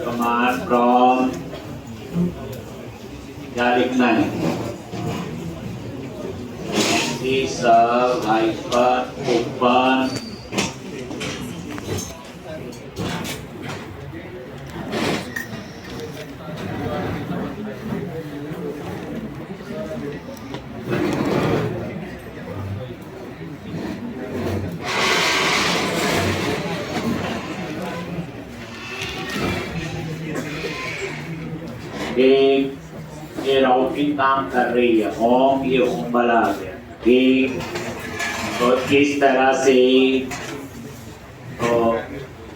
Command prompt क्या लिखना है? सब हाइपर ओपन ये राउटिंग काम कर रही है। होम, ये होम वाला आ गया। ठीक, तो इस तरह से तो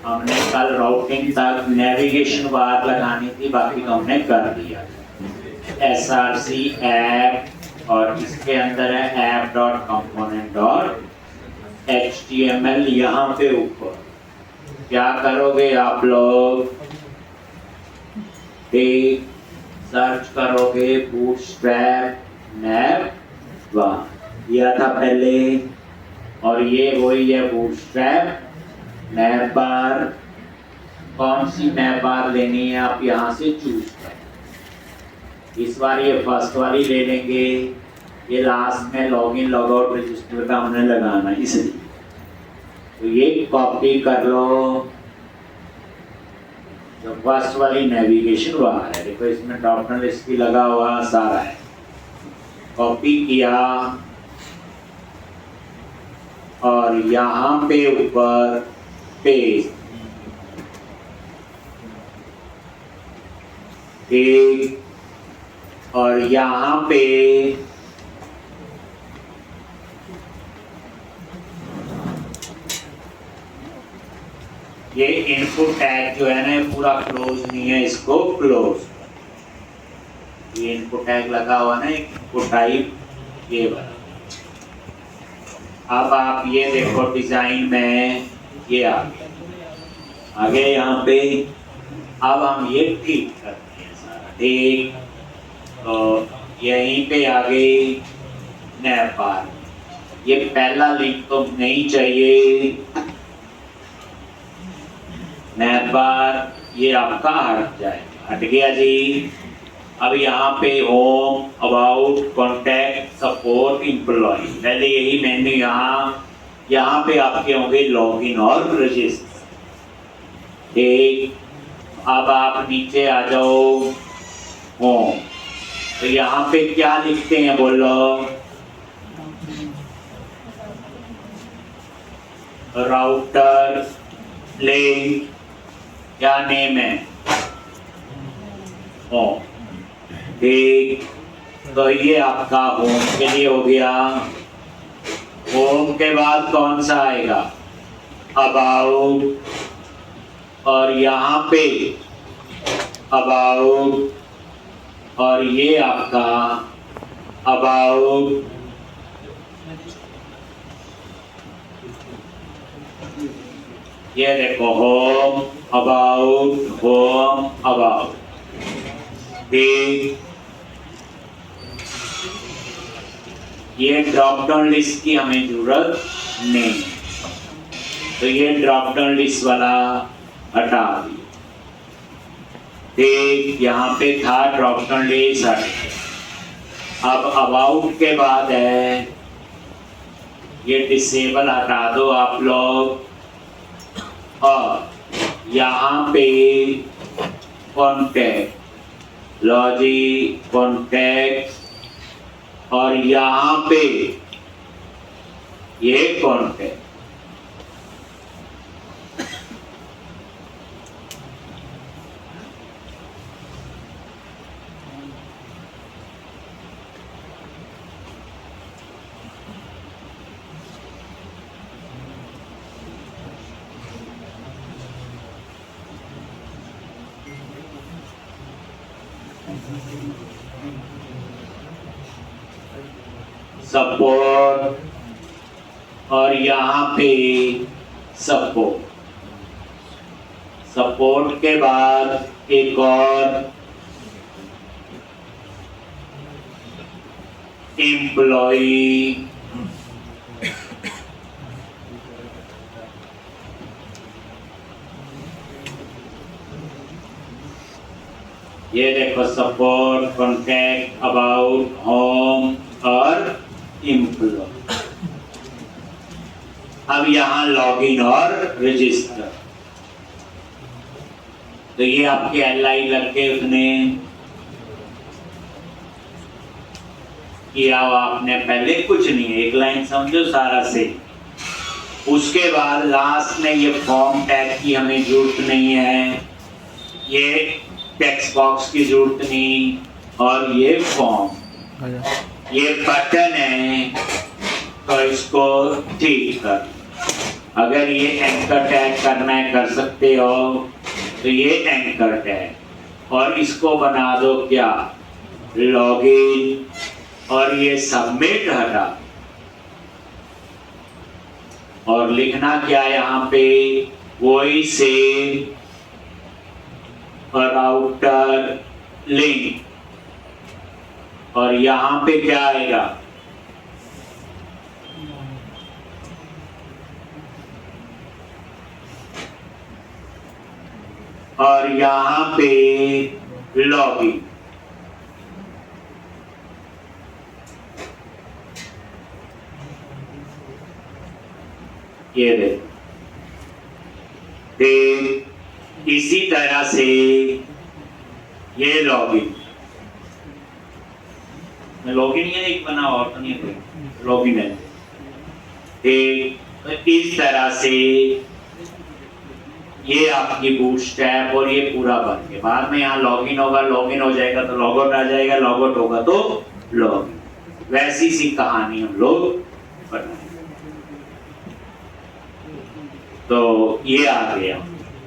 हमने कल राउटिंग तक नेविगेशन बार लगानी थी, बाकी तो हमने कर दिया। SRC ऐप और इसके अंदर है app.component.html। यहाँ पे ऊपर क्या करोगे आप लोग? ठीक, सर्च करोगे बूटस्ट्रैप नैव 1 दिया था पहले, और ये वही है बूटस्ट्रैप नैव बार। कौन सी नैव बार लेनी है आप यहाँ से चूज करें। इस बार ये फर्स्ट वाली ले लेंगे, ये लास्ट में लॉगिन लॉगआउट रजिस्टर का हमने लगाना है इसलिए। तो ये कॉपी कर लो, जो फर्स्ट वाली नेविगेशन बार है। देखो इसमें ड्रॉप डाउन लिस्ट भी लगा हुआ सारा है। कॉपी किया और यहाँ पे ऊपर पेस्ट। ठीक, और यहाँ पे ये इनपुट टैग जो है ना पूरा क्लोज नहीं है, इसको क्लोज। ये इनपुट टैग लगा हुआ ना इनपुट टाइप, ये वाला। अब आप ये देखो डिजाइन में ये आ गया आगे यहाँ पे। अब हम ये ठीक करते हैं सारा। ठीक, तो यहीं पे आ गई नैव बार। ये पहला लिंक तो नहीं चाहिए, नैव बार ये आपका हट जाएगा। हट गया जी। अब यहाँ पे home, about, contact, support, employ, पहले यही मेन्यू यहाँ पे आपके होंगे लॉगिन और रजिस्टर। ठीक, अब आप नीचे आ जाओ होम, तो यहाँ पे क्या लिखते हैं बोलो? राउटर लिंक, क्या नेम है? होम। ठीक, तो ये आपका होम के लिए हो गया। होम के बाद कौन सा आएगा? अबाउट, और यहाँ पे अबाउट, और ये आपका अबाउट। ये देखो होम अबाउट, होम अबाउट। ठीक, ये ड्रॉप डाउन लिस्ट की हमें जरूरत नहीं, तो ये ड्रॉप डाउन लिस्ट वाला हटा दिया। ठीक, यहाँ पे था ड्रॉप डाउन लिस्ट हट गया। अब अबाउट के बाद है ये डिसेबल हटा दो आप लोग, और यहाँ पे कॉन्टैक्ट, लॉजी कॉन्टैक्ट, और यहाँ पे ये कॉन्टैक्ट। सपोर्ट, और यहाँ पे सपोर्ट। सपोर्ट के बाद एक और एम्प्लॉई, ये देखो सपोर्ट कॉन्टैक्ट अबाउट होम और एम्प्लॉय। अब यहाँ लॉगिन और रजिस्टर, तो ये आपके एलआई लग के उसने किया हो आपने पहले कुछ नहीं है, एक लाइन समझो सारा से। उसके बाद लास्ट में ये फॉर्म टैग की हमें जरूरत नहीं है, ये टेक्स्ट बॉक्स की जरूरत नहीं, और ये फॉर्म, ये बटन है तो इसको ठीक कर। अगर ये एंकर टैग करना है कर सकते हो, तो ये एंकर टैग, और इसको बना दो क्या, लॉगिन, और ये सबमिट हटा, और लिखना क्या यहाँ पे, वही सेम राउटर लिंक, और यहाँ पे क्या आएगा, और यहाँ पे लॉगिन। ये देखो, फिर इसी तरह से ये लॉगिन, लॉगिन ये एक बना और तो नहीं है, लॉगिन है। तो इस तरह से ये आपकी बूटस्ट्रैप और ये पूरा बन के बाद में यहाँ लॉगिन होगा, लॉगिन हो जाएगा तो लॉगआउट आ जाएगा, लॉगआउट होगा तो लॉगिन। वैसी सी कहानी हम लोग बनाएंगे। तो ये आ गया।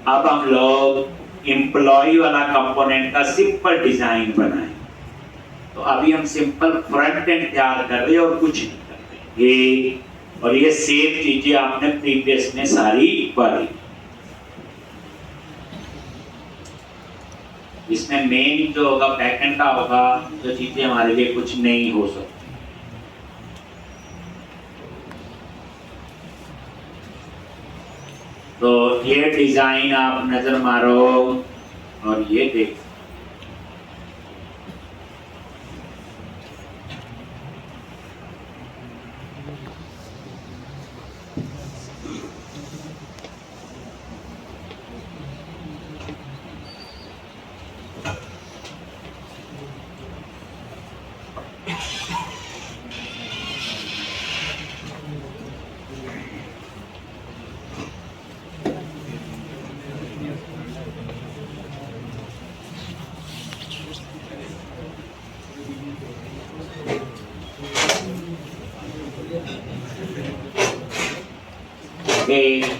अब हम लोग एम्प्लॉय वाला कंपोनेंट का सिंपल डिजाइन बनाएं। तो अभी हम सिंपल फ्रंट एंड तैयार कर रहे हैं और कुछ नहीं कर रहे। ये और ये सेम चीजें आपने प्रीवियस में सारी पढ़ी। इसमें मेन जो होगा बैकएंड का होगा, तो चीजें हमारे लिए कुछ नहीं हो सकती। तो ये डिजाइन आप नजर मारो और ये देखो।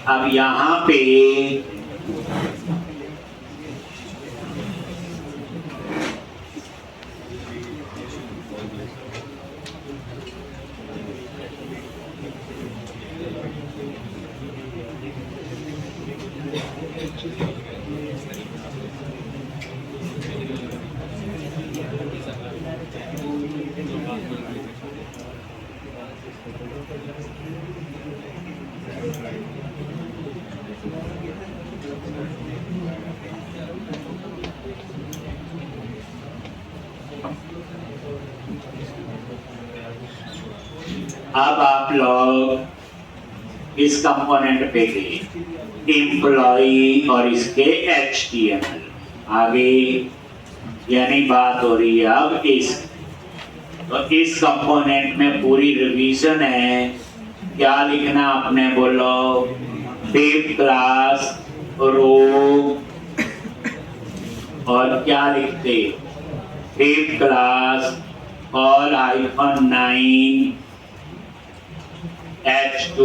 अब यहाँ पे अब आप लोग इस कंपोनेंट पे गए, एम्प्लॉय और इसके HTML आगे, यानी बात हो रही है अब तो इस कंपोनेंट में पूरी रिवीजन है। क्या लिखना आपने, बोलो, 5th क्लास रो, और क्या लिखते, 5th क्लास all -9 H2,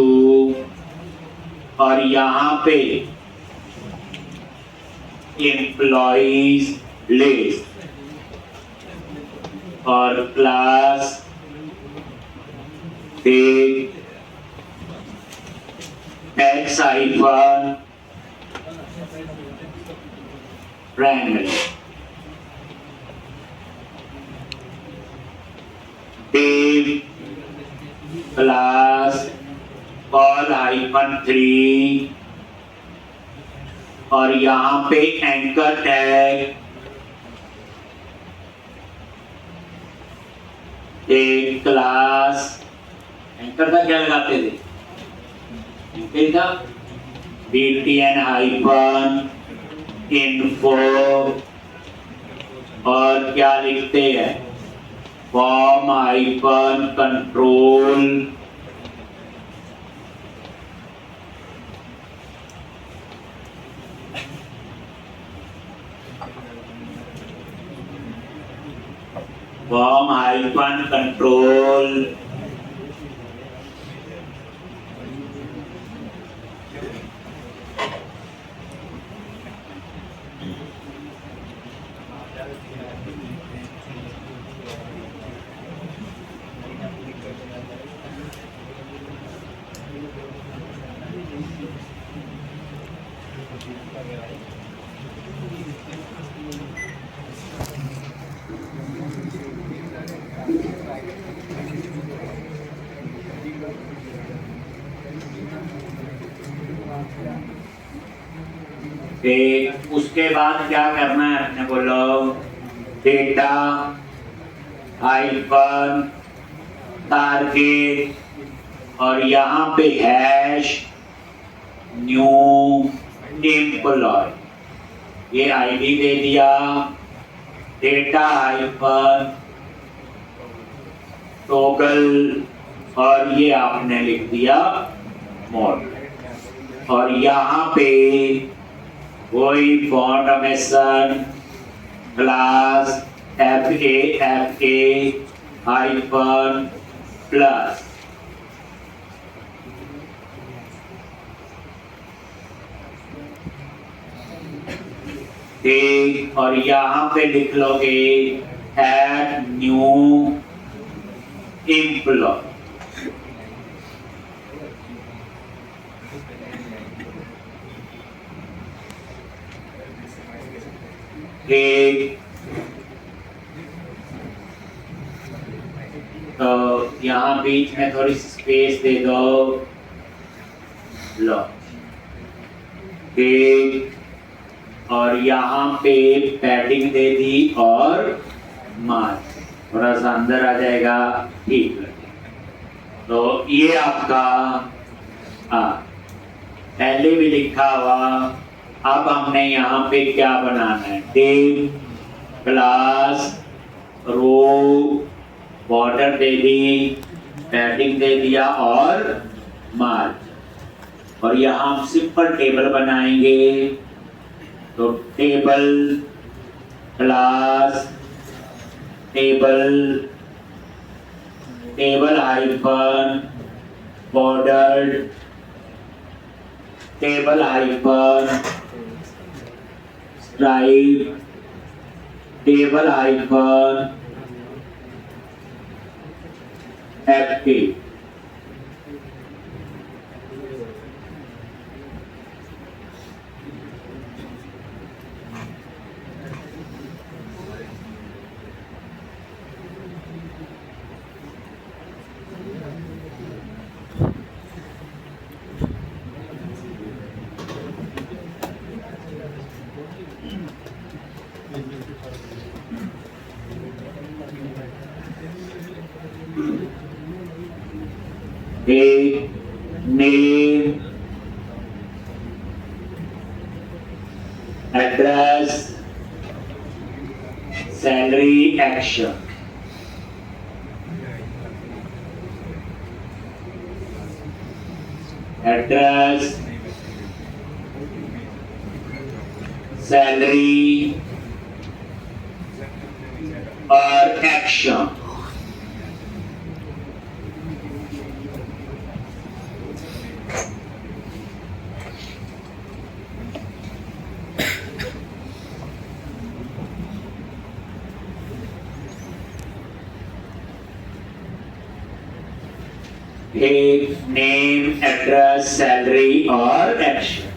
और यहाँ पे एम्प्लॉइज लिस्ट और class X- primary class all -3, और यहाँ पे एंकर टैग एक क्लास एंकर था, क्या लगाते थे? एंकर था BTN हाइफन इन्फो, और क्या लिखते हैं? Form hyphen control form hyphen control उसके बाद क्या करना है अपने, बोलो? डेटा हाइफन टारगेट, और यहाँ पे हैश न्यू एम्प्लॉय, ये आईडी दे दिया। डेटा हाइफन टॉगल, और ये आपने लिख दिया मोड, और यहाँ पे वही formation class FA hyphen plus, ठीक, और यहाँ पे लिख लोगे ऐड न्यू एम्प्लॉय। ठीक, तो यहाँ बीच में थोड़ी स्पेस दे दो, लो, ठीक, और यहाँ पे पैडिंग दे दी और मार्क थोड़ा सा अंदर आ जाएगा, ठीक है। तो ये आपका पहले भी लिखा हुआ। अब हमने यहाँ पे क्या बनाना है? डिव क्लास रो, बॉर्डर दे दी, पैडिंग दे दिया और मार्क, और यहाँ हम सिंपल टेबल बनाएंगे। तो table class table hyphen border table hyphen stripe table hyphen active. Name, address, salary, action. Address, salary और action. एक नेम, एड्रेस, सैलरी और एक्शन।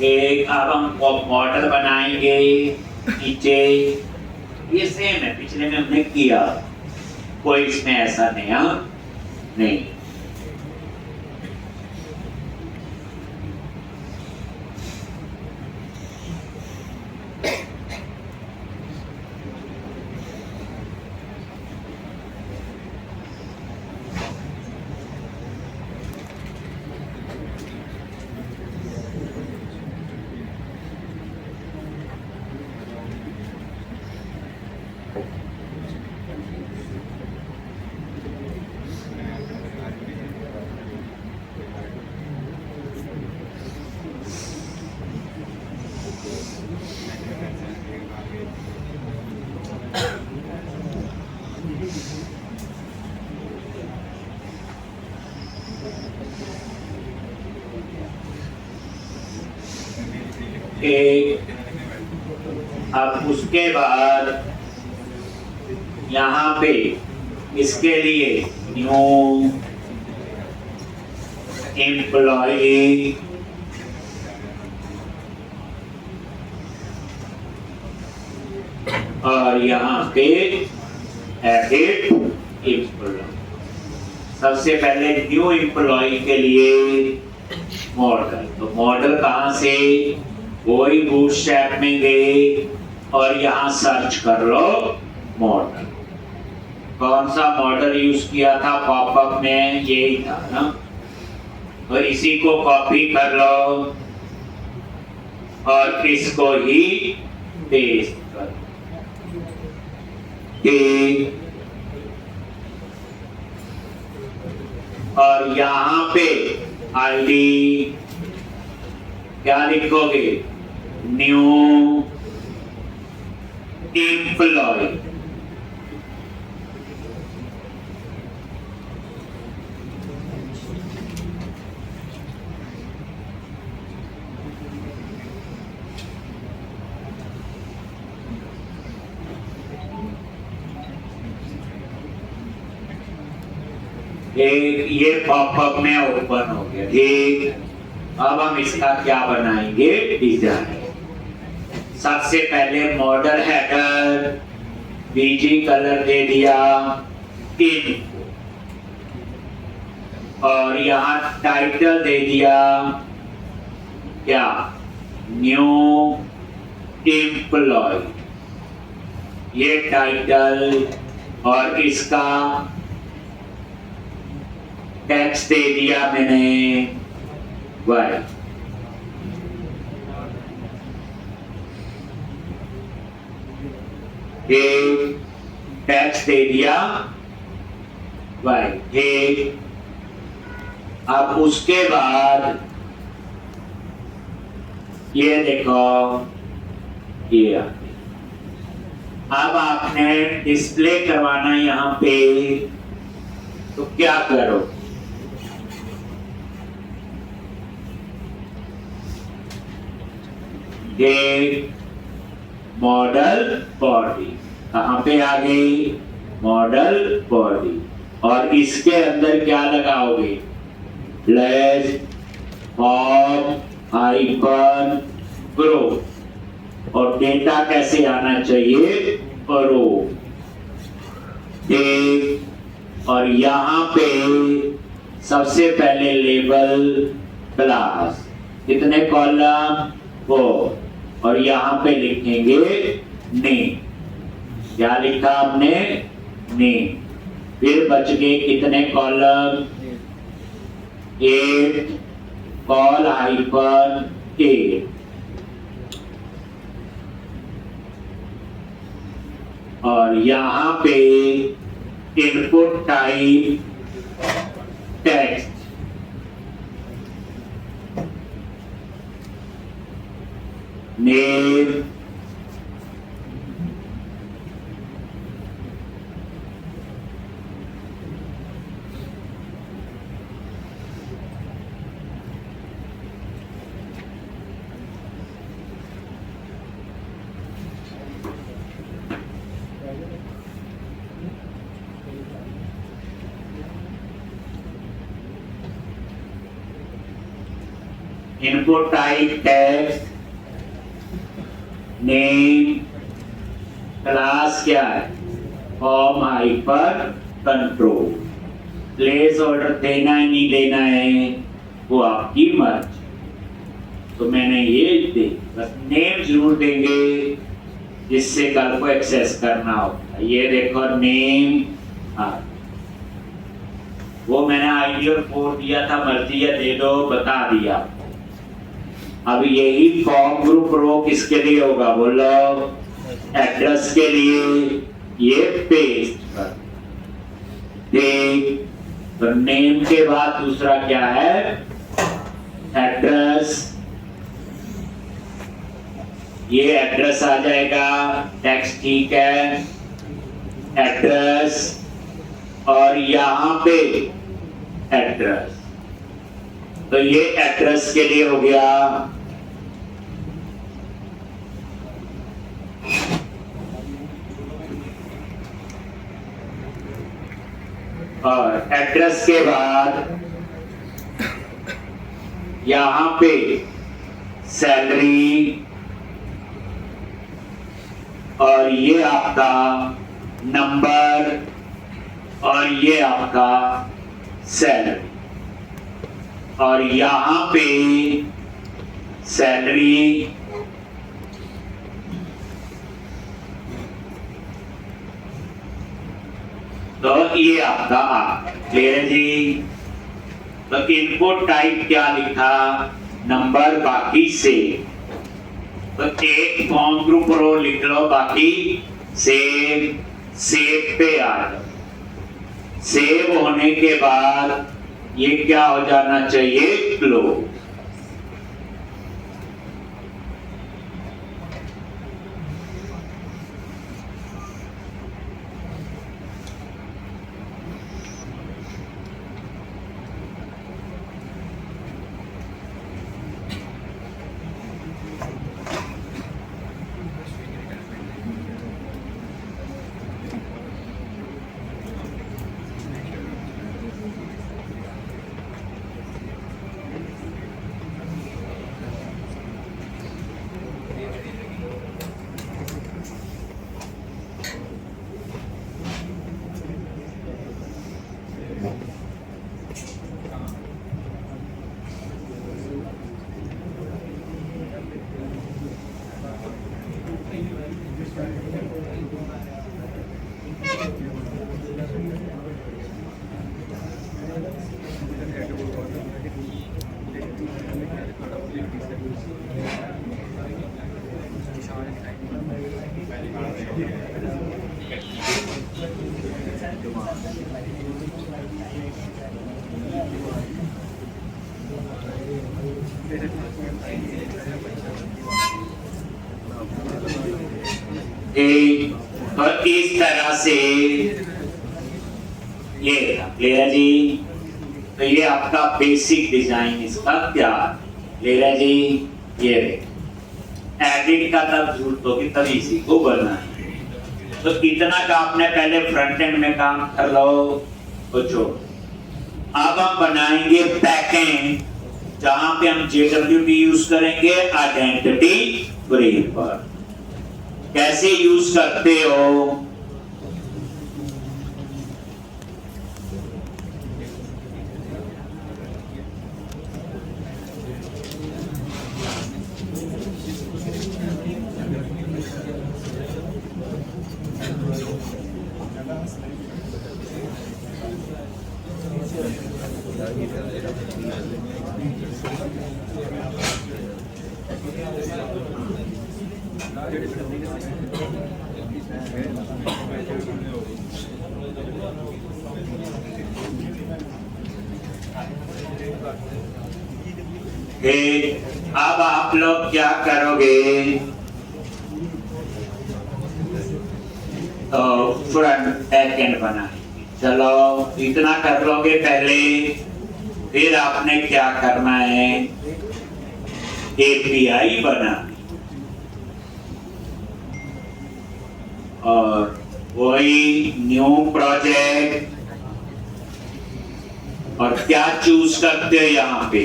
एक अब हम मॉडल बनाएंगे नीचे, ये सेम है पिछले में हमने किया, कोई इसमें ऐसा नहीं। नहीं। अब उसके बाद यहाँ पे इसके लिए न्यू एम्प्लॉय और यहाँ पे एडिट एम्प्लॉय। सबसे पहले न्यू एम्प्लॉय के लिए मॉडल, तो मॉडल कहाँ से, वही बूटस्ट्रैप में गए और यहाँ सर्च कर लो मॉडल। कौन सा मॉडल यूज किया था पॉपअप में, यही था ना, तो इसी को कॉपी कर लो और इसको ही पेस्ट कर और यहाँ पे आईडी क्या लिखोगे, न्यू एम्प्लॉय। एक ये पॉपअप में ओपन हो गया, ठीक। अब हम इसका क्या बनाएंगे, डिजाइन। सबसे पहले मॉडल हेडर बीजी कलर दे दिया इनको, और यहाँ टाइटल दे दिया क्या, न्यू एम्प्लॉय, ये टाइटल, और इसका टेक्स्ट दे दिया मैंने वाई। टेक्स्ट दे दिया वाई, ठीक। अब उसके बाद ये देखो, ये अब आपने डिस्प्ले करवाना यहाँ पे, तो क्या करो, ये मॉडल बॉडी कहाँ पे आ गई, मॉडल बॉडी, और इसके अंदर क्या लगाओगे, लेस फॉर्म हाइफन ग्रो, और डेटा कैसे आना चाहिए, रो, और यहाँ पे सबसे पहले लेबल क्लास, कितने कॉलम, 4, और यहाँ पे लिखेंगे नेम, क्या लिखा आपने, नेम। फिर बच गए कितने कॉलम, 8, कॉल हाइफन 8, और यहाँ पे input type text, name, input type text, name, class क्या है, form hyper control, place order देना है नहीं देना है वो आपकी मर्जी। तो मैंने ये दे बस नेम जरूर देंगे जिससे कल को एक्सेस करना होता है। ये देखो नेम, हाँ वो मैंने आईडी और कोड दिया था, मर्जी है दे दो, बता दिया। अब यही फॉर्म ग्रुप रो किसके लिए होगा बोलो? एड्रेस के लिए। ये पेस्ट कर देख। तो नेम के बाद दूसरा क्या है? एड्रेस। ये एड्रेस आ जाएगा, टेक्स्ट ठीक है, एड्रेस और यहां पे एड्रेस। तो ये एड्रेस के लिए हो गया। और एड्रेस के बाद यहां पे सैलरी और ये आपका नंबर और ये आपका सैलरी और यहां पे सैलरी तो ये आपका क्लियर है जी। तो इनपुट टाइप क्या लिखा? नंबर, बाकी से। तो एक फॉर्म ग्रुप रो लिख लो, बाकी सेव। सेव पे आ जाओ। सेव होने के बाद ये क्या हो जाना चाहिए? क्लोज। और इस तरह से ये क्लियर है जी। तो ये आपका बेसिक डिजाइन इसका तैयार क्लियर है जी। ये एडिट का तब जरूरत होगी तब इसी को बनाना। तो इतना का आपने पहले फ्रंट एंड में काम कर लो कुछ। अब हम बनाएंगे बैक एंड जहां पे हम JWT यूज करेंगे आइडेंटिटी ब्रेक पर। कैसे यूज करते हो? अब आप लोग क्या करोगे? तो फ्रंट बैक एंड बनाएंगे। चलो इतना कर लोगे पहले, फिर आपने क्या करना है? API बनानी और वही न्यू प्रोजेक्ट। और क्या चूज करते हो यहाँ पे?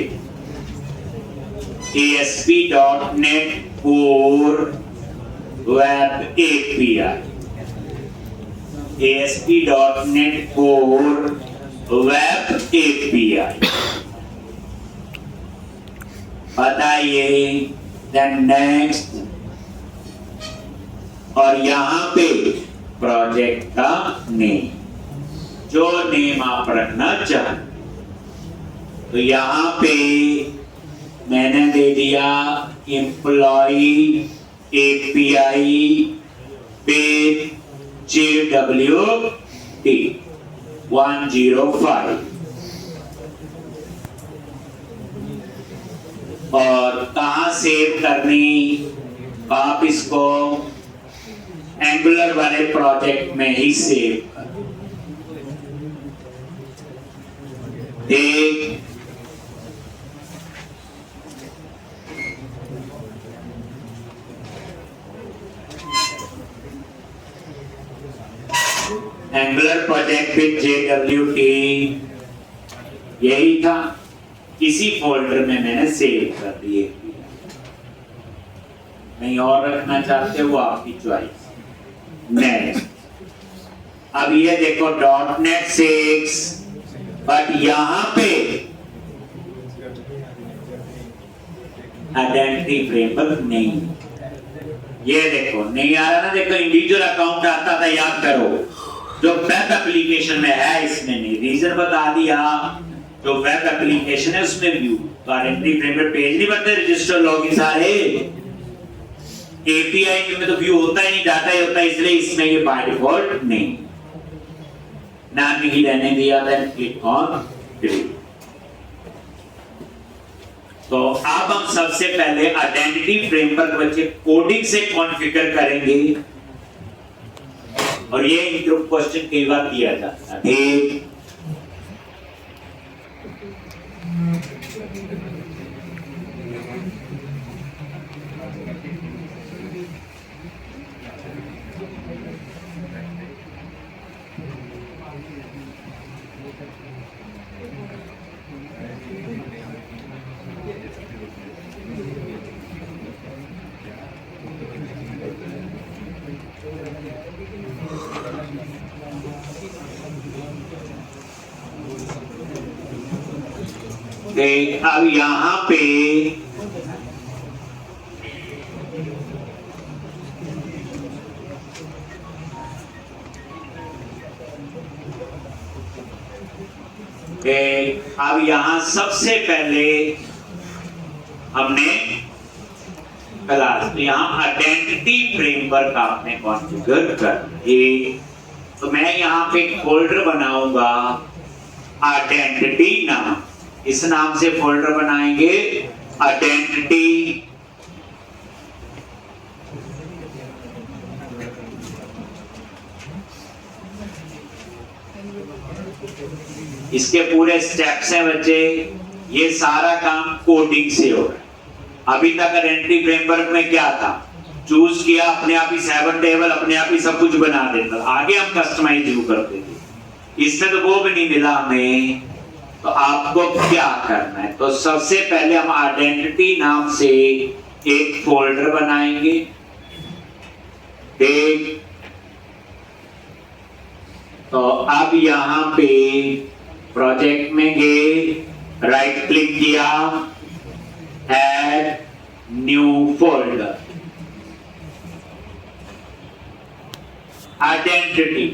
ASP.NET Core Web API। ASP.NET Core web API. बताइए देन नेक्स्ट, और यहां पे प्रोजेक्ट का नेम, जो नेम आप रखना चाहते, तो यहां पे मैंने दे दिया एम्प्लॉई एपीआई पेज JWT 105, और कहां सेव करनी, आप इसको एंगुलर वाले प्रोजेक्ट में ही सेव कर। एक एंगुलर प्रोजेक्ट विद JWT यही था, इसी फोल्डर में मैंने सेव कर दिए। नहीं और रखना चाहते हो आपकी चॉइस। नेक्स्ट, अब ये देखो .NET 6, बट यहां पे आइडेंटिटी फ्रेमवर्क नहीं, ये देखो नहीं आ रहा ना, देखो इंडिविजुअल अकाउंट आता था, याद करो, जो वेब एप्लीकेशन में है इसमें नहीं, रीजन बता दिया, जो वेब एप्लीकेशन है उसमें व्यू, तो आइडेंटिटी फ्रेमवर्क पेज नहीं बनते, रजिस्टर लॉगिन सारे, एपीआई में तो व्यू होता ही नहीं, डाटा ही होता है, इसलिए इसमें ये बाय डिफॉल्ट नहीं, नाम ही रहने दिया, देन क्लिक ऑन डिलीट। तो अब हम सबसे पहले आइडेंटिटी फ्रेमवर्क बच्चे कोडिंग से कॉन्फ़िगर करेंगे, और ये इंटरव्यू क्वेश्चन कई बार किया जाता है। अब यहां पे अब यहां सबसे पहले हमने क्लास, यहां आइडेंटिटी फ्रेमवर्क आपने कॉन्फ़िगर कर दिए, तो मैं यहां पे एक फोल्डर बनाऊंगा आइडेंटिटी नाम, इस नाम से फोल्डर बनाएंगे आइडेंटिटी, इसके पूरे स्टेप्स हैं बच्चे, ये सारा काम कोडिंग से हो रहा है। अभी तक आइडेंटिटी फ्रेमवर्क में क्या था, चूज किया, अपने आप ही 7 टेबल अपने आप ही सब कुछ बना देता, आगे हम कस्टमाइज शुरू करते थे, इसमें तो वो भी नहीं मिला हमें। तो आपको क्या करना है, तो सबसे पहले हम आइडेंटिटी नाम से एक फोल्डर बनाएंगे, एक, तो अब यहां पे प्रोजेक्ट में गए, राइट क्लिक किया, ऐड न्यू फोल्डर, आइडेंटिटी,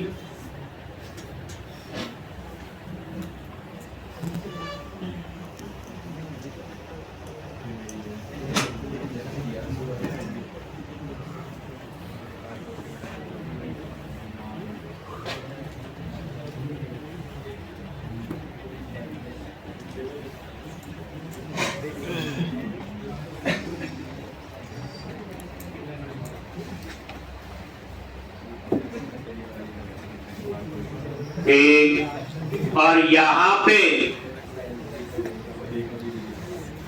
एक, और यहां पे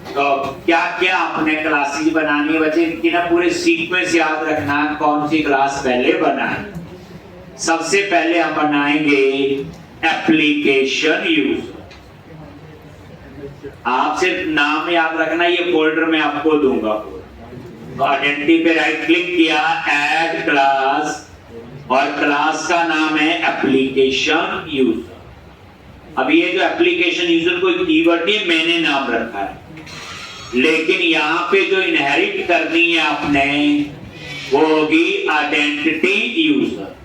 तो क्या क्या अपने क्लासेस बनानी है बच्चे, इनकी ना पूरे सीक्वेंस याद रखना, कौन सी क्लास पहले बनाए। सबसे पहले हम बनाएंगे एप्लीकेशन यूजर, आप सिर्फ नाम याद रखना, ये फोल्डर मैं आपको दूंगा। तो आइडेंटिटी पे राइट क्लिक किया, ऐड क्लास, और क्लास का नाम है एप्लीकेशन यूजर। अब ये जो एप्लीकेशन यूजर कोई कीवर्ड नहीं, मैंने नाम रखा है, लेकिन यहाँ पे जो इनहेरिट करनी है आपने वो होगी आइडेंटिटी यूजर।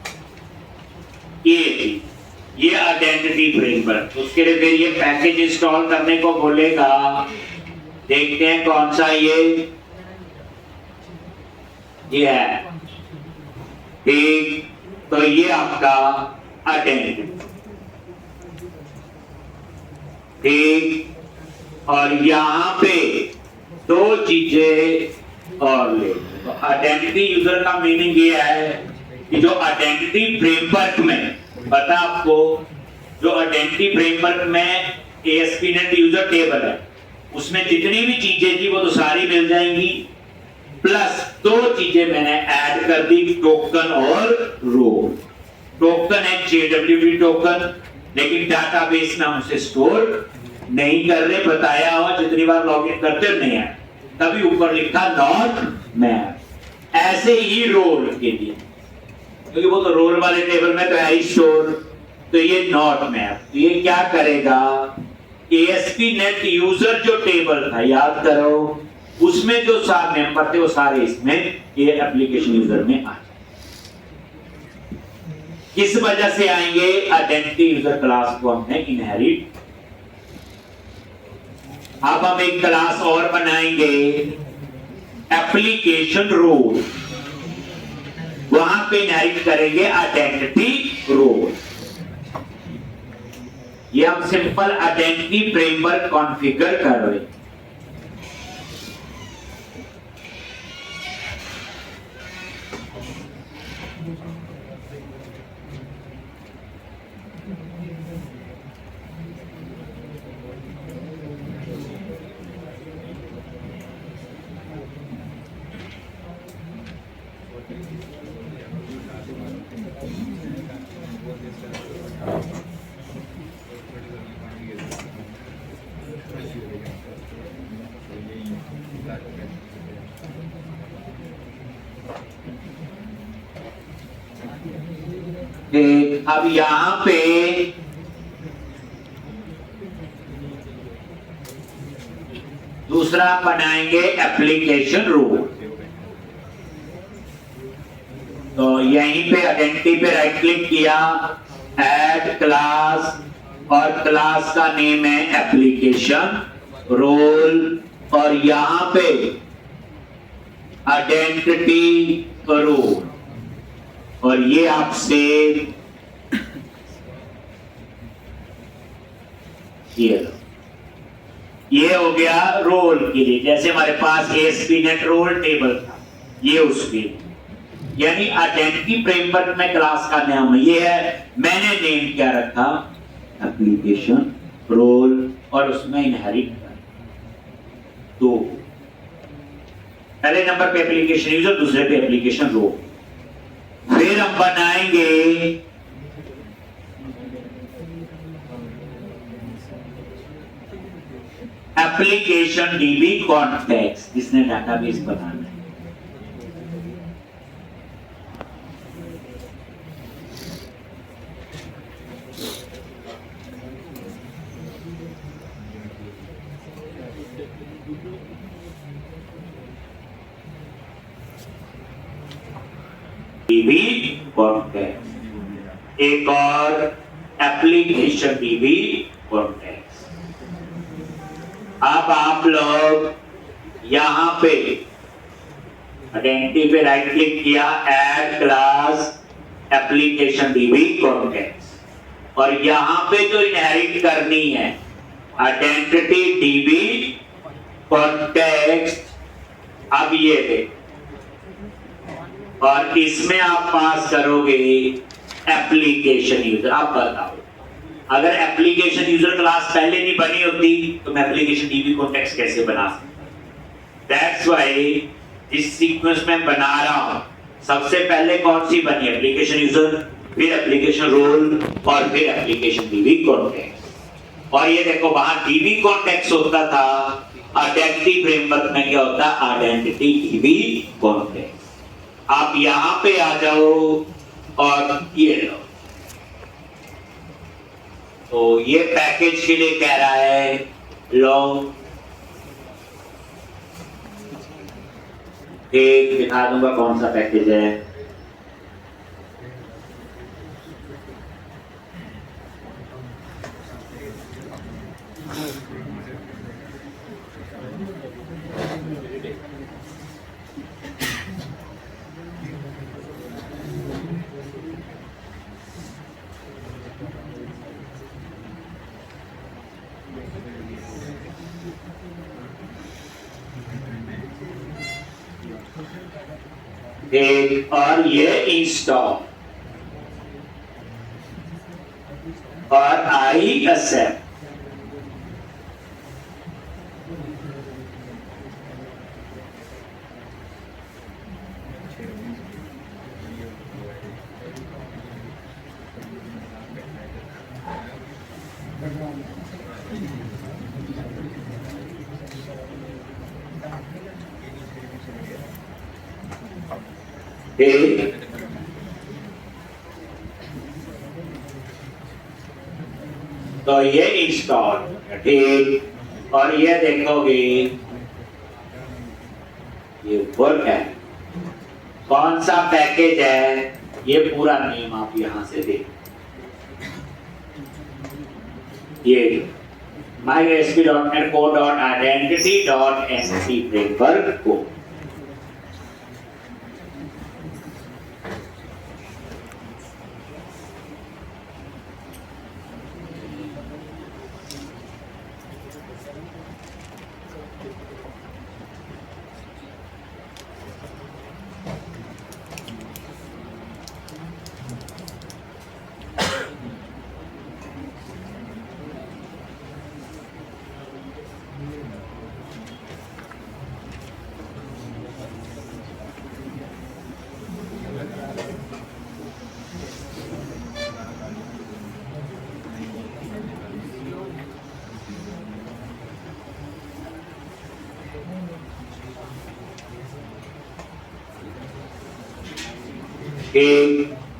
ये आइडेंटिटी फ्रेमवर्क, उसके लिए फिर ये पैकेज इंस्टॉल करने को बोलेगा। देखते हैं कौन सा ये है। ठीक, तो ये आपका आइडेंटिटी। ठीक, और यहां पे दो चीजें और ले। तो आइडेंटिटी यूजर का मीनिंग ये है कि जो आइडेंटिटी फ्रेमवर्क में, पता आपको, जो आइडेंटिटी फ्रेमवर्क में ASP.NET यूजर टेबल है, उसमें जितनी भी चीजें थी वो तो सारी मिल जाएंगी, प्लस दो चीजें मैंने ऐड कर दी, टोकन और रोल। टोकन है JWT टोकन, लेकिन डाटाबेस में हम उसे स्टोर नहीं कर रहे, बताया हुआ जितनी बार लॉगिन करते नहीं है, तभी ऊपर लिखा नॉट मैप। ऐसे ही रोल के लिए, क्योंकि वो तो रोल वाले टेबल में तो है ही स्टोर, तो ये नॉट मैप। तो ये क्या करेगा, ASP.NET यूजर जो टेबल था, याद करो, उसमें जो सारे मेंबर थे वो सारे इसमें ये एप्लीकेशन यूजर में आ जाए। किस वजह से आएंगे, आइडेंटिटी यूजर क्लास को हमने इनहेरिट। अब हम एक क्लास और बनाएंगे, एप्लीकेशन रोल, वहां पे इनहेरिट करेंगे आइडेंटिटी रोल। ये हम सिंपल आइडेंटिटी फ्रेमवर्क कॉन्फ़िगर कर रहे हैं। अब यहां पे दूसरा बनाएंगे एप्लीकेशन रोल। तो यहीं पे आइडेंटिटी पे राइट क्लिक किया, ऐड क्लास, और क्लास का नेम है एप्लीकेशन रोल, और यहां पे आइडेंटिटी रोल, और ये आपसे ये हो गया रोल के लिए। जैसे हमारे पास ASP.NET रोल टेबल था, ये उसके, यानी आइडेंटिटी फ्रेमवर्क में क्लास का नाम ये है, मैंने नेम क्या रखा, एप्लीकेशन रोल, और उसमें इनहेरिट कर। तो पहले नंबर पे एप्लीकेशन यूजर, दूसरे पे एप्लीकेशन रोल। फिर हम बनाएंगे एप्लीकेशन DB कॉन्टेक्स्ट, जिसने डाटाबेस बनाना है। DB कॉन्टेक्स्ट, एक और एप्लीकेशन DB कॉन्टेक्स्ट। अब आप लोग यहां पे आइडेंटिटी पे राइट क्लिक किया, add class application DB context, और यहां पे जो इनहेरिट करनी है आइडेंटिटी DB कॉन्टेक्स्ट। अब ये दे, और इसमें आप पास करोगे एप्लीकेशन यूजर। आप बताओ, अगर एप्लीकेशन यूजर क्लास पहले नहीं बनी होती तो मैं एप्लीकेशन DB कॉन्टेक्स्ट कैसे बना सकता? दैट्स व्हाई इस सीक्वेंस में बना रहा हूं। सबसे पहले कौन सी बनी, एप्लीकेशन यूजर, फिर एप्लीकेशन रोल, और फिर एप्लीकेशन DB कॉन्टेक्स्ट। और ये देखो, वहां DB कॉन्टेक्स्ट होता था, आइडेंटिटी फ्रेमवर्क में क्या होता है, आइडेंटिटी DB कॉन्टेक्स्ट। आप यहां पे आ जाओ और ये लो, तो ये पैकेज के लिए कह रहा है लो एक दिखा दूंगा कौन सा पैकेज है। एक और ये इंस्टॉल और आई एक्सेप्ट। तो ये इंस्टॉल ठीक, और ये देखोगे ये वर्क है, कौन सा पैकेज है ये पूरा नेम आप यहां से देख। ये mysp.net core.identity.nt फ्रेमवर्क को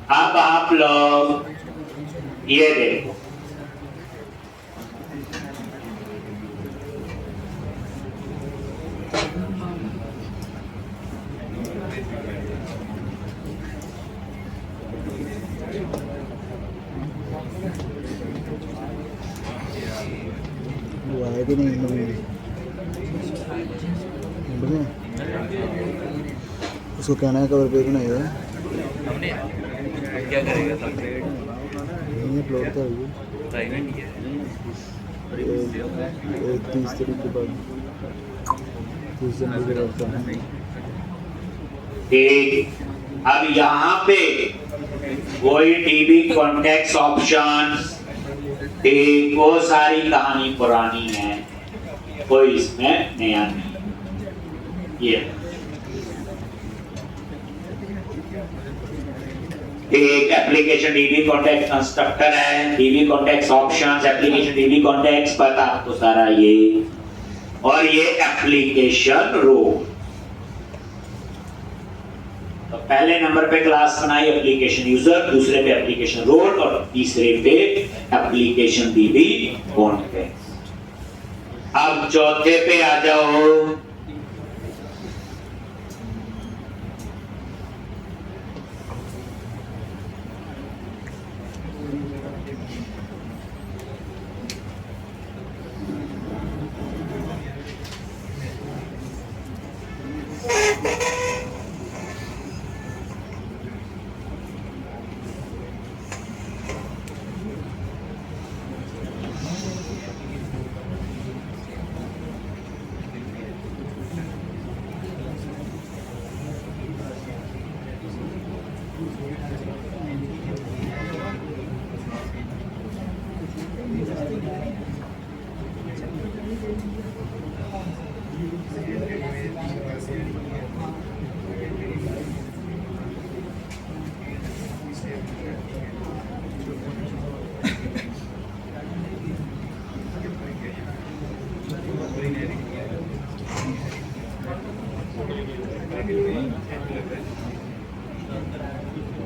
अब आप लोग ये देखो, वो आए भी नहीं उसको कहना है कवर पेज बनाएगा। हमने क्या करेगा सब ये अपलोड तो है प्राइवेट ही है। 30 तारीख के बाद 30 जनवरी के बाद। ठीक, अब यहाँ पे कोई टीवी कॉन्टेक्ट ऑप्शंस ठीक, वो सारी कहानी पुरानी है, कोई इसमें नया नहीं। ये एक एप्लीकेशन डीबी कॉन्टेक्ट कंस्ट्रक्टर है, dB contact options, application dB contact पता आपको सारा ये, और ये एप्लीकेशन रोल। तो पहले नंबर पे क्लास बनाई एप्लीकेशन यूजर, दूसरे पे एप्लीकेशन रोल और तीसरे पे एप्लीकेशन डीबी कॉन्टेक्ट। अब चौथे पे आ जाओ।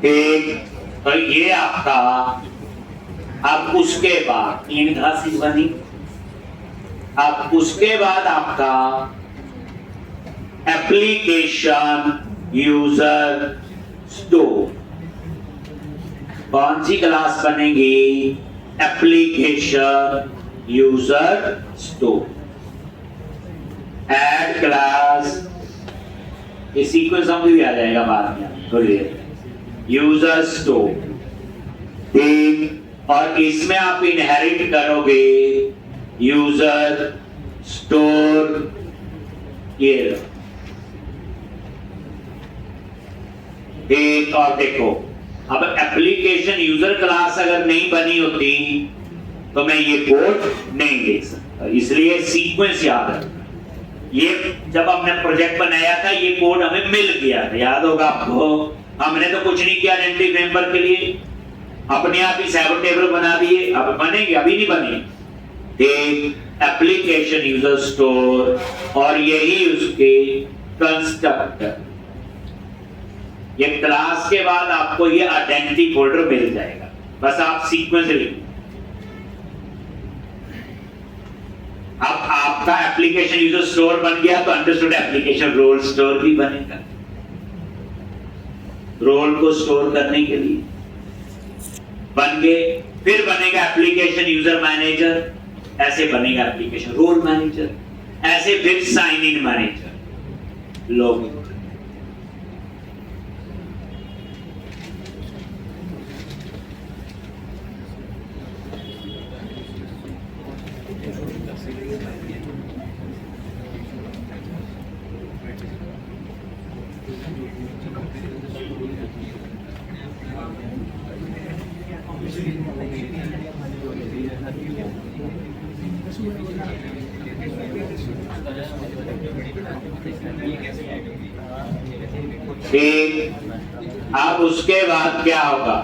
ठीक, तो ये आपका अब उसके बाद 3 क्लासेस बनी। अब उसके बाद आपका एप्लीकेशन यूजर स्टोर। कौन सी क्लास बनेगी? Application user store. Add class, ये सीक्वेंस समझ भी आ जाएगा बाद में थोड़ी देर। यूजर स्टोर, ठीक। और इसमें आप इनहेरिट करोगे यूजर स्टोर, ये एक। और देखो, अब एप्लीकेशन यूजर क्लास अगर नहीं बनी होती तो मैं ये कोड नहीं लिख सकता, इसलिए सीक्वेंस याद रखना। ये जब हमने प्रोजेक्ट बनाया था ये कोड हमें मिल गया था, याद होगा आपको। हमने तो कुछ नहीं किया आइडेंटिटी फ्रेमवर्क के लिए, अपने आप ही 7 टेबल बना दिए। अब बनेंगे, अभी नहीं बने। एक एप्लीकेशन यूजर स्टोर और यही उसके कंस्ट्रक्टर। ये क्लास के बाद आपको ये आइडेंटिटी फोल्डर मिल जाएगा, बस आप सीक्वेंस लिखो। अब आपका एप्लीकेशन यूजर स्टोर बन गया तो अंडरस्टूड एप्लीकेशन रोल स्टोर भी बनेगा, रोल को स्टोर करने के लिए बन गए। फिर बनेगा एप्लीकेशन यूजर मैनेजर, ऐसे बनेगा एप्लीकेशन रोल मैनेजर, ऐसे फिर साइन इन मैनेजर, लॉगिन। ठीक। अब उसके बाद क्या होगा?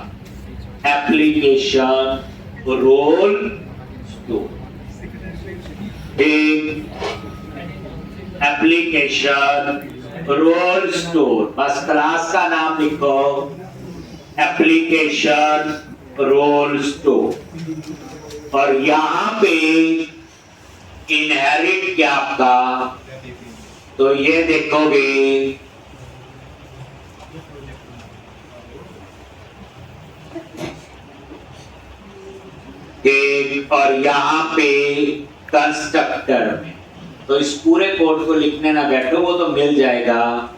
एप्लीकेशन रोल स्टोर, ठीक। एप्लीकेशन रोल स्टोर, बस क्लास का नाम लिखो एप्लीकेशन रोल स्टोर। और यहां पे इनहेरिट क्या आपका, तो ये देखोगे और यहां पे कंस्ट्रक्टर में। तो इस पूरे कोड को लिखने ना बैठो, वो तो मिल जाएगा।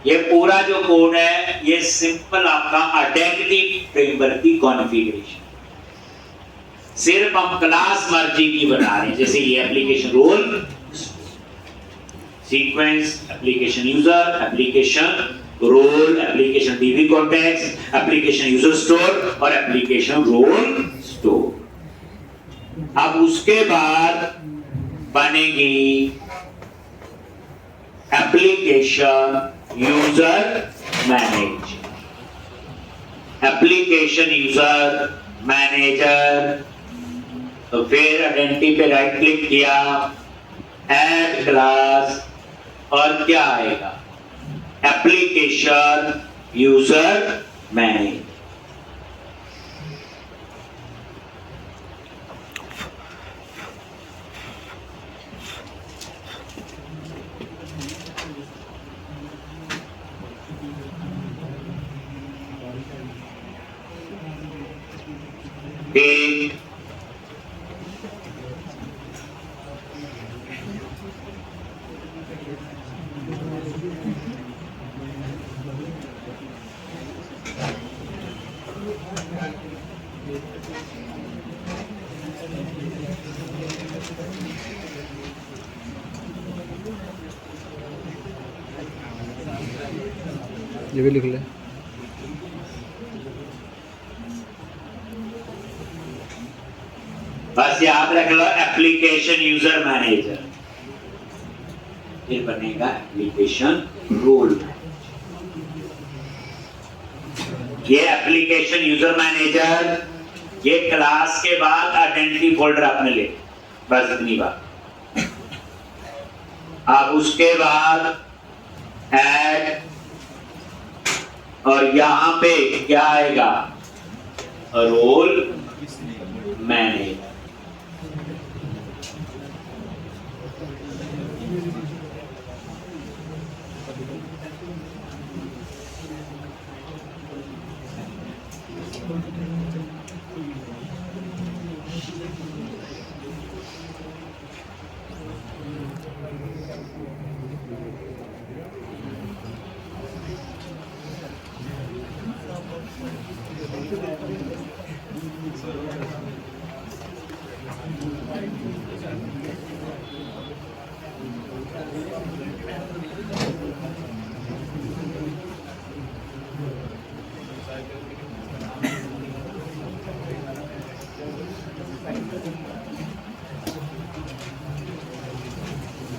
ये पूरा जो कोड है ये सिंपल आपका आइडेंटिटी फ्रेमवर्क की कॉन्फ़िगरेशन। सिर्फ हम क्लास मर्जी की बना रहे हैं, जैसे ये application role, sequence, application user, application role, application DB context, application user store और एप्लीकेशन रोल स्टोर। अब उसके बाद बनेगी application user manager. Application user manager, तो फिर आइडेंटिटी पे राइट क्लिक किया, ऐड क्लास, और क्या आएगा? Application user manager. एक ये भी लिख ले। बस याद रख लो एप्लीकेशन यूजर मैनेजर, फिर बनेगा एप्लीकेशन रोल। ये एप्लीकेशन यूजर मैनेजर, ये क्लास के बाद आइडेंटिटी फोल्डर आपने ले, बस इतनी बात। अब उसके बाद ऐड, और यहां पे क्या आएगा? Role manager.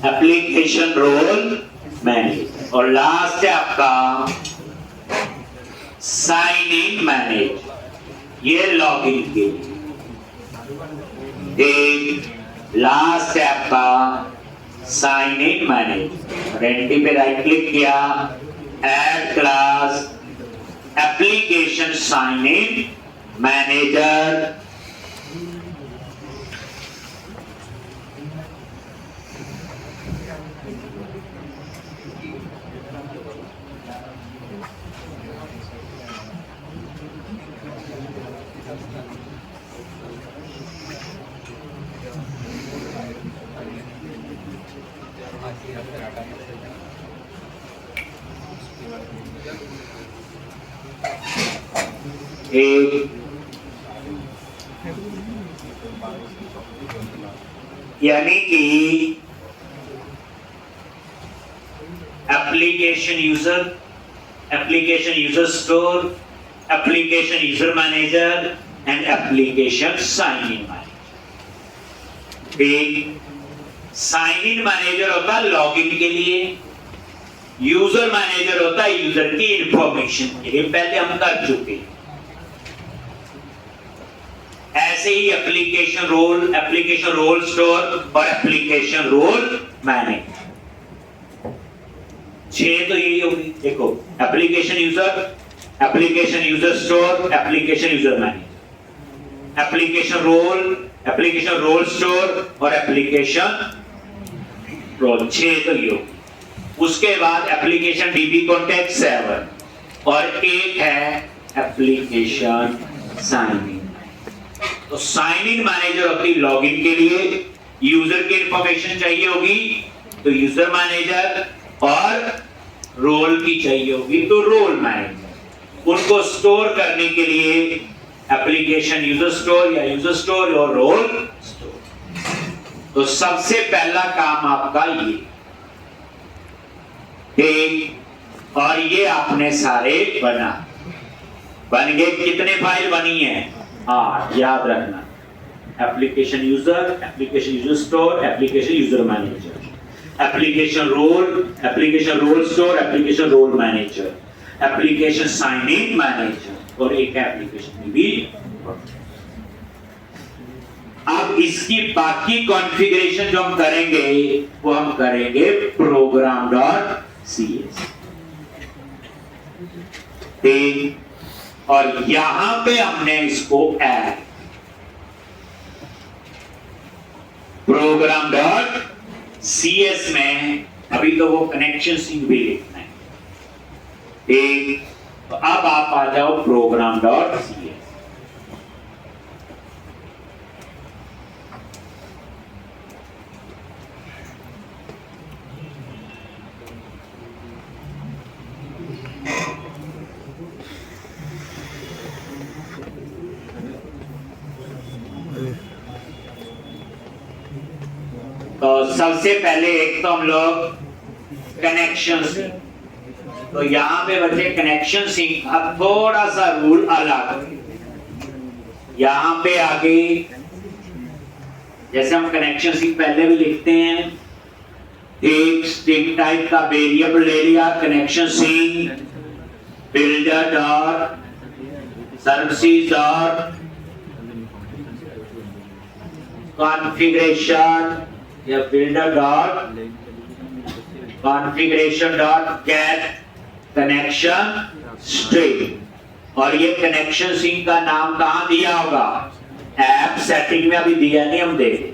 Application role manage और लास्ट है आपका साइन इन मैनेज, ये लॉगिन के लिए। लास्ट है आपका साइन इन मैनेज। एंट्री पे राइट क्लिक किया, add class application sign in manager. यानी कि application user store, application user manager and application sign in manager. Sign in manager होता है लॉगिन के लिए, यूजर मैनेजर होता है यूजर की इंफॉर्मेशन के लिए, पहले हम कर चुके हैं। ऐसे ही एप्लीकेशन रोल स्टोर और एप्लीकेशन रोल मैनेजर, 6 तो यही होगी। देखो, application user store, application user manager, application role store और एप्लीकेशन रोल, 6 तो ये होगी। उसके बाद एप्लीकेशन डीबी कॉन्टेक्ट 7 और एक है एप्लीकेशन साइन इन। तो साइन इन मैनेजर होती लॉगिन के लिए, यूजर की इंफॉर्मेशन चाहिए होगी तो यूजर मैनेजर, और रोल की चाहिए होगी तो रोल मैनेजर। उनको स्टोर करने के लिए एप्लीकेशन यूजर स्टोर या यूजर स्टोर और रोल स्टोर। तो सबसे पहला काम आपका ये, ठीक। और ये आपने सारे बन गए। कितने फाइल बनी है? 8, याद रखना। Application user store, application user manager, application role store, application role manager, application sign in manager और एक एप्लीकेशन भी। अब इसकी बाकी कॉन्फ़िगरेशन जो हम करेंगे वो हम करेंगे program.cs। और यहां पे हमने इसको ऐड program.cs में, अभी तो वो कनेक्शन सिंक भी लिखना है, ठीक। तो अब आप आ जाओ program.cs। तो सबसे पहले एक तो हम लोग कनेक्शन सिंक, तो यहां पे बच्चे कनेक्शन सिंक अब थोड़ा सा रूल अलग। यहां पे आगे जैसे हम कनेक्शन सिंक पहले भी लिखते हैं, एक स्ट्रिंग टाइप का वेरिएबल ले लिया, connection sync builder dot services dot configuration या builder dot configuration dot get connection string. और ये कनेक्शन सिंक का नाम कहां दिया होगा? ऐप सेटिंग में अभी दिया नहीं, हम देखें।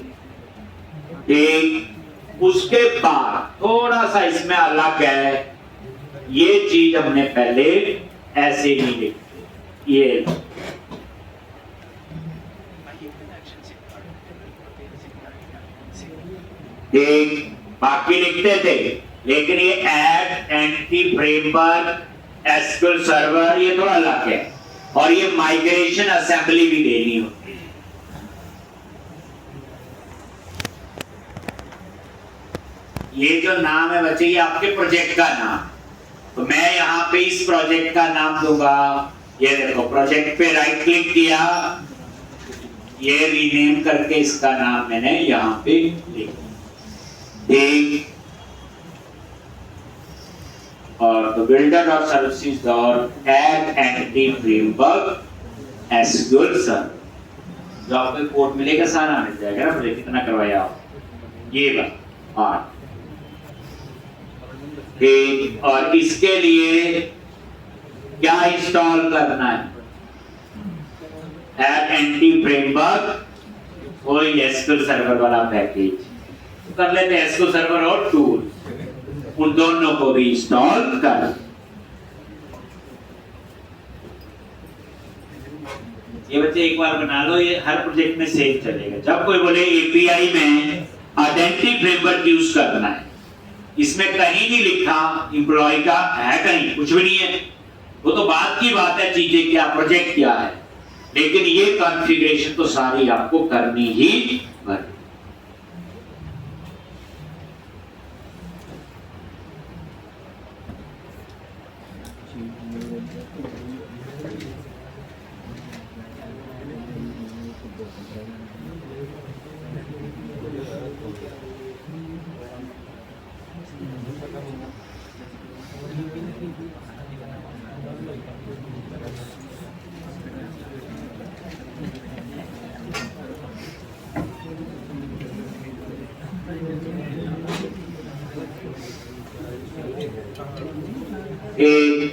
ठीक, उसके बाद थोड़ा सा इसमें अलग है, ये चीज हमने पहले ऐसे नहीं लिखी, ये ठीक, बाकी लिखते थे, लेकिन ये add anti framework SQL server ये थोड़ा अलग है, और ये माइग्रेशन असेंबली भी देनी होती है। ये जो नाम है बच्चे, ये आपके प्रोजेक्ट का नाम, तो मैं यहाँ पे इस प्रोजेक्ट का नाम दूंगा, ये देखो प्रोजेक्ट पे राइट क्लिक किया, ये रीनेम करके इसका नाम मैंने यहाँ पे लिख दिया, और तो बिल्डर और सर्विसेज और add entity framework SQL server, जो आपको कोड मिलेगा सारा मिल जाएगा ना, मुझे कितना करवाया आप, ये बात। ठीक, और इसके लिए क्या इंस्टॉल करना है, ऐड एंटी फ्रेमवर्क, कोई एसक्यूएल सर्वर वाला पैकेज, तो कर लेते हैं एसक्यूएल सर्वर और टूल, उन दोनों को भी इंस्टॉल कर। ये बच्चे एक बार बना लो, ये हर प्रोजेक्ट में सेव चलेगा। जब कोई बोले एपीआई में आइडेंटिटी फ्रेमवर्क यूज करना है, इसमें कहीं नहीं लिखा एम्प्लॉय का है, कहीं कुछ भी नहीं है, वो तो बात की बात है, चीजें क्या, प्रोजेक्ट क्या है, लेकिन ये कॉन्फ़िगरेशन तो सारी आपको करनी ही पड़ेगी।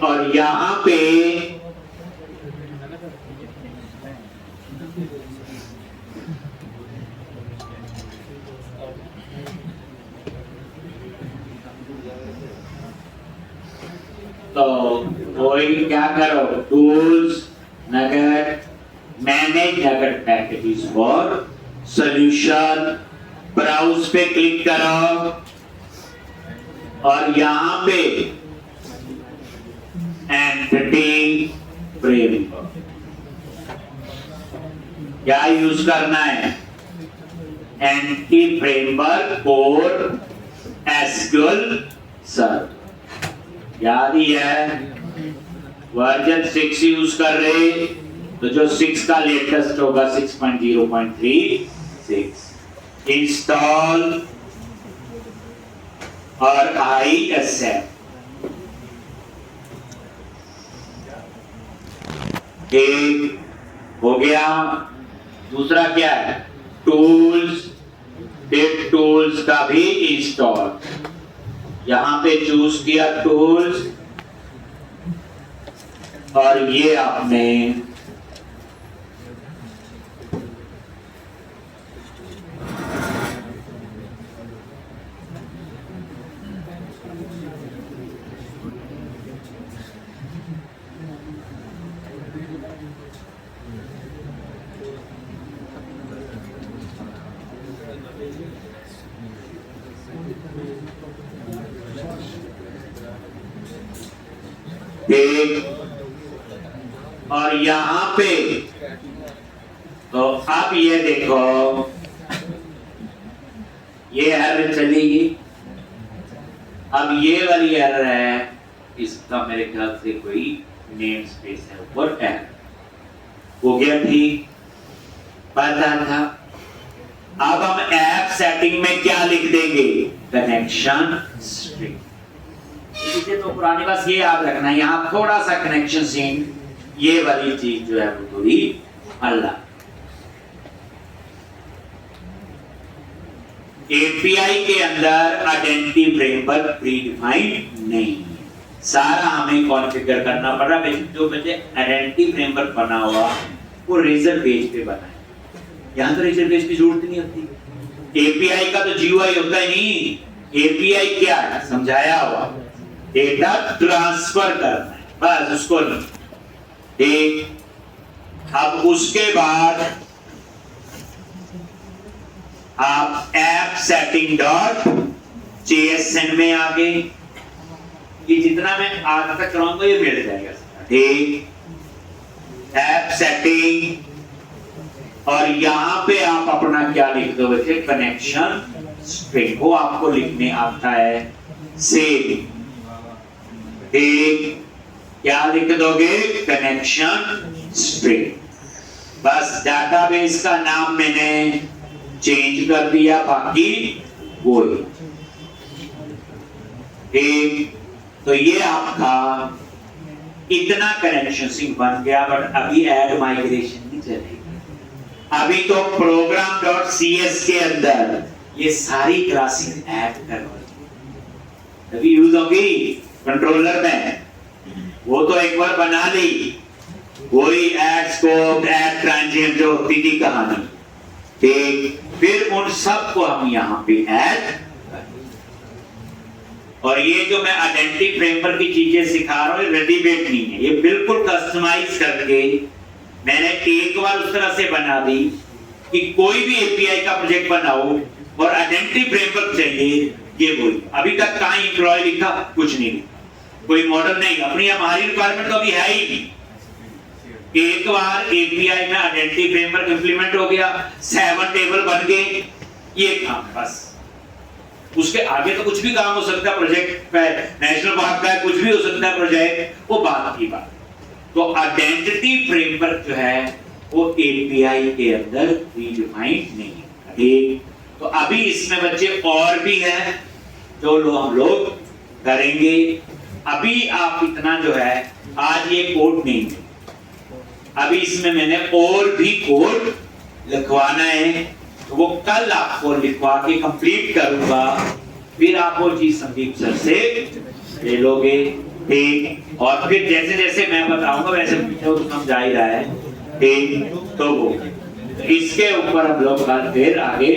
और यहां पे तो कोई क्या करो, tools NuGet, manage NuGet packages for solution, browse पे क्लिक करो, और यहां पे एंटिटी फ्रेमवर्क क्या यूज करना है, एंटिटी फ्रेमवर्क और एसक्यूएल सर्वर, याद ही है, वर्जन 6 यूज कर रहे, तो जो 6 का लेटेस्ट होगा 6.0.36, इंस्टॉल और ISF, एक हो गया। दूसरा क्या है, टूल्स, टूल्स का भी इंस्टॉल, यहां पे चूज किया टूल्स, और ये आपने और यहां पे तो अब ये देखो, ये एरर चलेगी, अब ये वाली एरर है, इसका मेरे ख्याल से कोई नेम स्पेस है ऊपर, एरर हो गया, ठीक, पता था। अब हम ऐप सेटिंग में क्या लिख देंगे, कनेक्शन स्ट्रिंग, इसे तो पुरानी बस ये याद रखना है, यहाँ थोड़ा सा कनेक्शन स्ट्रिंग, ये वाली चीज जो है वो थोड़ी अलग। एपीआई के अंदर आइडेंटिटी फ्रेमवर्क प्री डिफाइंड नहीं है, सारा हमें कॉन्फ़िगर करना पड़ रहा है। जो बच्चे आइडेंटिटी फ्रेमवर्क बना हुआ वो रेजर पेज पे बना है, यहां तो इंटरफेस की जरूरत नहीं होती। एपीआई का तो जीयूआई होता ही नहीं। एपीआई क्या है समझाया हुआ, डेटा ट्रांसफर करना है, बस उसको नहीं। ठीक, अब उसके बाद आप ऐप सेटिंग डॉट JSN में आ गए। ये जितना मैं आज तक कराऊंगा ये मिल जाएगा। ठीक, ऐप सेटिंग, और यहां पे आप अपना क्या लिख दो बच्चे, कनेक्शन स्ट्रिंग को आपको लिखने आता है सेव। ठीक, क्या लिख दोगे, कनेक्शन स्ट्रिंग। बस डेटाबेस का नाम मैंने चेंज कर दिया, बाकी वही। ठीक, तो ये आपका इतना कनेक्शन सिंक बन गया। बट अभी ऐड माइग्रेशन नहीं चलेगी। अभी तो program.cs के अंदर ये सारी क्लासेस ऐड करवाई, तभी यूज होगी कंट्रोलर में। वो तो एक बार बना ली, वही ऐड स्कोप, ऐड ट्रांजिएंट जो होती थी कहानी। ठीक, फिर उन सब को हम यहाँ पे ऐड। और ये जो मैं आइडेंटिटी फ्रेमवर्क की चीजें सिखा रहा हूँ, ये रेडीमेड नहीं है, ये बिल्कुल कस्टमाइज करके मैंने एक बार उस तरह से बना दी कि कोई भी एपीआई का प्रोजेक्ट बनाओ और आइडेंटिटी फ्रेमवर्क चाहिए, ये वही। अभी तक कहां एम्प्लॉय लिखा, कुछ नहीं, कोई मॉडल नहीं। अपनी हमारी रिक्वायरमेंट तो अभी है ही नहीं। एक बार एपीआई में आइडेंटिटी फ्रेमवर्क इंप्लीमेंट हो गया, 7 टेबल बन गए, ये काम बस। उसके आगे तो कुछ भी काम हो सकता है, प्रोजेक्ट नेशनल पार्क का कुछ भी हो सकता है प्रोजेक्ट, वो बात की बात। तो आइडेंटिटी फ्रेमवर्क जो है वो एपीआई के अंदर प्रीडिफाइंड नहीं है। ठीक, तो अभी इसमें बच्चे और भी है जो हम लोग करेंगे। अभी आप इतना जो है, आज ये कोड नहीं है, अभी इसमें मैंने और भी कोड लिखवाना है, तो वो कल आपको लिखवा के कंप्लीट करूंगा। फिर आप वो चीज संदीप सर से ले लोगे। ठीक, और फिर जैसे जैसे मैं बताऊंगा वैसे पीछे तो समझा ही रहा है। ठीक, तो वो इसके ऊपर हम लोग कल फिर आगे